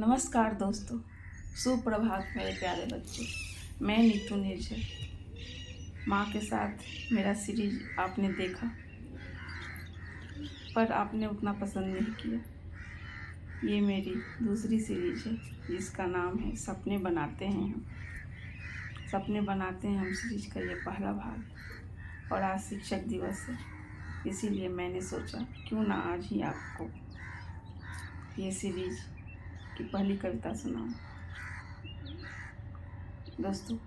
नमस्कार दोस्तों, सुप्रभात मेरे प्यारे बच्चे। मैं नीतू निर्जर। माँ के साथ मेरा सीरीज आपने देखा, पर आपने उतना पसंद नहीं किया। ये मेरी दूसरी सीरीज है जिसका नाम है सपने बनाते हैं हम। सपने बनाते हैं हम सीरीज का ये पहला भाग, और आज शिक्षक दिवस है, इसीलिए मैंने सोचा क्यों ना आज ही आपको ये सीरीज की पहली कविता सुनाऊं। दोस्तों,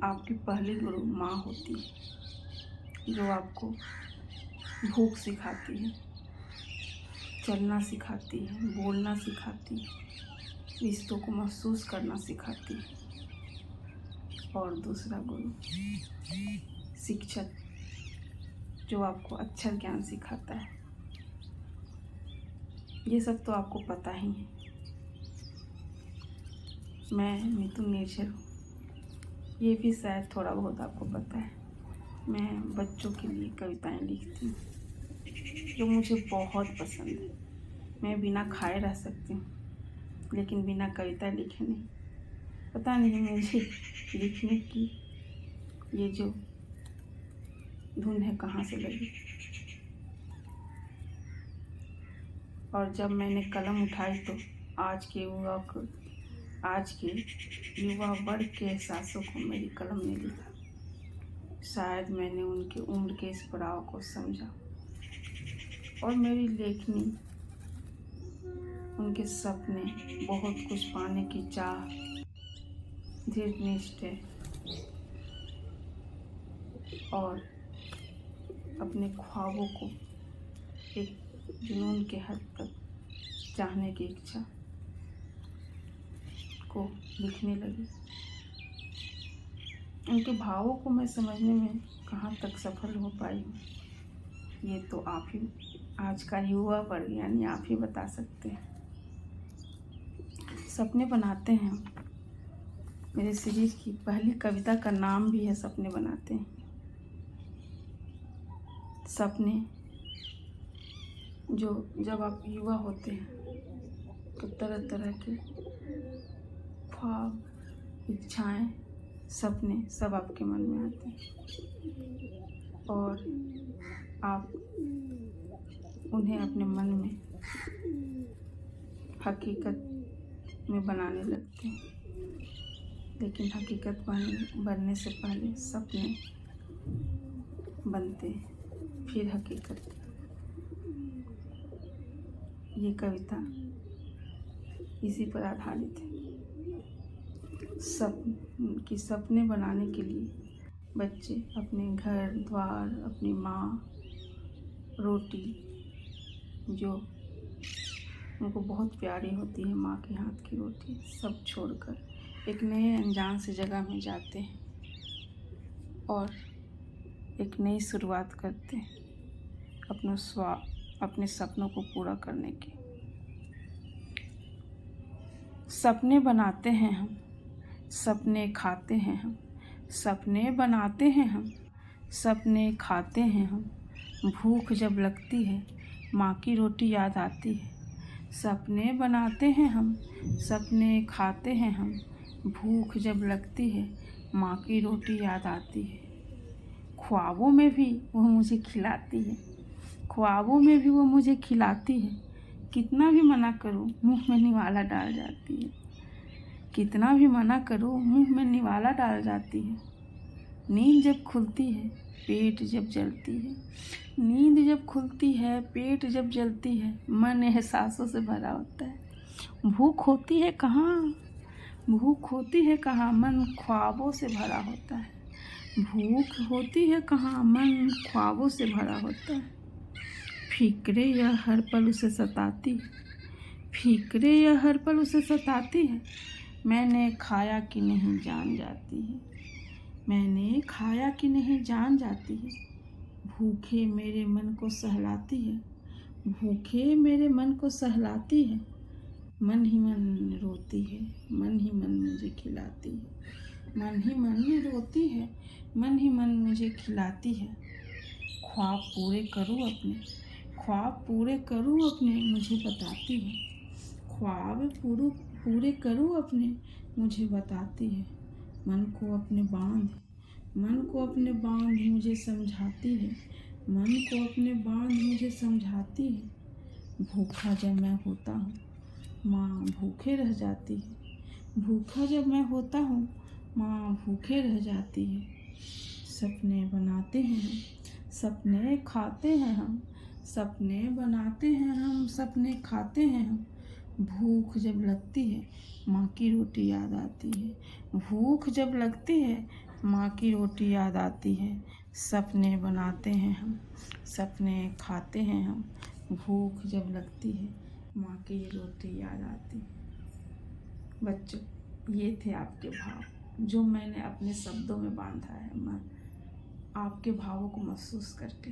आपकी पहली गुरु माँ होती है, जो आपको भूख सिखाती है, चलना सिखाती है, बोलना सिखाती है, रिश्तों को महसूस करना सिखाती है। और दूसरा गुरु शिक्षक, जो आपको अक्षर ज्ञान सिखाता है। ये सब तो आपको पता ही है। मैं नीतू निर्जर हूँ, ये भी शायद थोड़ा बहुत आपको पता है। मैं बच्चों के लिए कविताएं लिखती हूँ जो मुझे बहुत पसंद है। मैं बिना खाए रह सकती हूँ, लेकिन बिना कविता लिखे नहीं। पता नहीं मुझे लिखने की ये जो धुन है कहाँ से लगी। और जब मैंने कलम उठाई तो आज के युवा वर्ग के एहसासों को मेरी कलम ने लिखा। शायद मैंने उनके उम्र के इस पड़ाव को समझा, और मेरी लेखनी उनके सपने, बहुत कुछ पाने की चाह, दृढ़ निश्चय और अपने ख्वाबों को एक जुनून के हद तक चाहने की इच्छा को लिखने लगी। उनके भावों को मैं समझने में कहाँ तक सफल हो पाई हूँ, ये तो आप ही, आज का युवा वर्ग यानी आप ही बता सकते हैं। सपने बनाते हैं। मेरे सीरीज की पहली कविता का नाम भी है सपने बनाते हैं। सपने जो जब आप युवा होते हैं तो तरह तरह के ख्वाब, इच्छाएं, सपने सब आपके मन में आते हैं, और आप उन्हें अपने मन में हकीकत में बनाने लगते हैं। लेकिन हकीकत बनने से पहले सपने बनते हैं, फिर हकीकत। ये कविता इसी पर आधारित है। सपने बनाने के लिए बच्चे अपने घर द्वार, अपनी माँ, रोटी जो उनको बहुत प्यारी होती है, माँ के हाथ की रोटी, सब छोड़कर एक नए अनजान से जगह में जाते हैं और एक नई शुरुआत करते हैं अपने सपनों को पूरा करने की। सपने बनाते हैं हम, सपने खाते हैं हम, सपने बनाते हैं हम, सपने खाते हैं हम। भूख जब लगती है माँ की रोटी याद आती है। सपने बनाते हैं हम, सपने खाते हैं हम। भूख जब लगती है माँ की रोटी याद आती है। ख्वाबों में भी वो मुझे खिलाती है, ख्वाबों में भी वो मुझे खिलाती है। कितना भी मना करूं मुंह में निवाला डाल जाती है, कितना भी मना करूं मुंह में निवाला डाल जाती है। नींद जब खुलती है पेट जब जलती है, नींद जब खुलती है पेट जब जलती है। मन एहसासों से भरा होता है। भूख होती है कहाँ, भूख होती है कहाँ, मन ख्वाबों से भरा होता है। भूख होती है कहाँ, मन ख्वाबों से भरा होता है। फिक्रे यह हर पल उसे सताती है, फिक्रे यह हर पल उसे सताती है। मैंने खाया कि नहीं जान जाती है, मैंने खाया कि नहीं जान जाती है। भूखे मेरे मन को सहलाती है, भूखे मेरे मन को सहलाती है। मन ही मन रोती है, मन ही मन मुझे खिलाती है। मन ही मन रोती है, मन ही मन मुझे खिलाती है। ख्वाब पूरे करूँ अपने, ख्वाब पूरे करूँ अपने, मुझे बताती है। ख्वाब पूरे करूँ अपने, मुझे बताती है। मन को अपने बांध मुझे समझाती है। मन को अपने बांध मुझे समझाती है। भूखा जब मैं होता हूँ, माँ भूखे रह जाती है। भूखा जब मैं होता हूँ, माँ भूखे रह जाती है। सपने बनाते हैं हम, सपने खाते हैं हम। सपने बनाते हैं हम, सपने खाते हैं हम। भूख जब लगती है, माँ की रोटी याद आती है। भूख जब लगती है, माँ की रोटी याद आती है। सपने बनाते हैं हम, सपने खाते हैं हम। भूख जब लगती है, माँ की रोटी याद आती है। बच्चों, ये थे आपके भाव जो मैंने अपने शब्दों में बांधा है। मैं आपके भावों को महसूस करके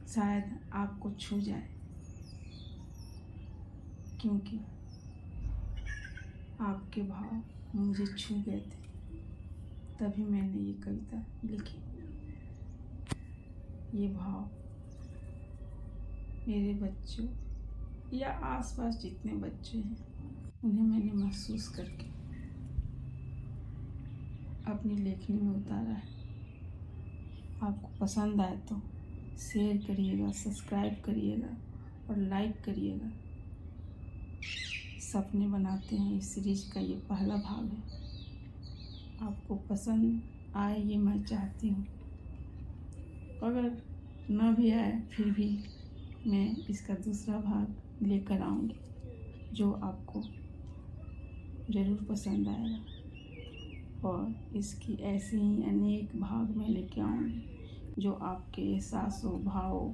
शायद आपको छू जाए, क्योंकि आपके भाव मुझे छू गए थे, तभी मैंने ये कविता लिखी। ये भाव मेरे बच्चों या आसपास जितने बच्चे हैं, उन्हें मैंने महसूस करके अपनी लेखनी में उतारा है। आपको पसंद आए तो शेयर करिएगा, सब्सक्राइब करिएगा और लाइक करिएगा। सपने बनाते हैं इस सीरीज का ये पहला भाग है। आपको पसंद आए ये मैं चाहती हूँ। अगर ना भी आए फिर भी मैं इसका दूसरा भाग लेकर आऊँगी, जो आपको ज़रूर पसंद आएगा। और इसकी ऐसे ही अनेक भाग मैं लेके आऊँगी, जो आपके एहसासों भावों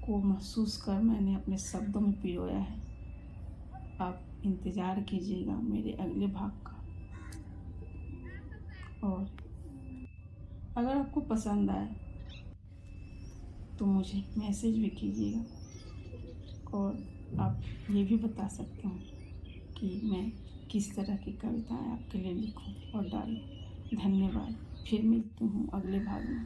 को महसूस कर मैंने अपने शब्दों में पिरोया है। आप इंतज़ार कीजिएगा मेरे अगले भाग का। और अगर आपको पसंद आए तो मुझे मैसेज भी कीजिएगा, और आप ये भी बता सकते हो कि मैं किस तरह की कविताएं आपके लिए लिखूं और डालूं। धन्यवाद। फिर मिलती हूँ अगले भाग में।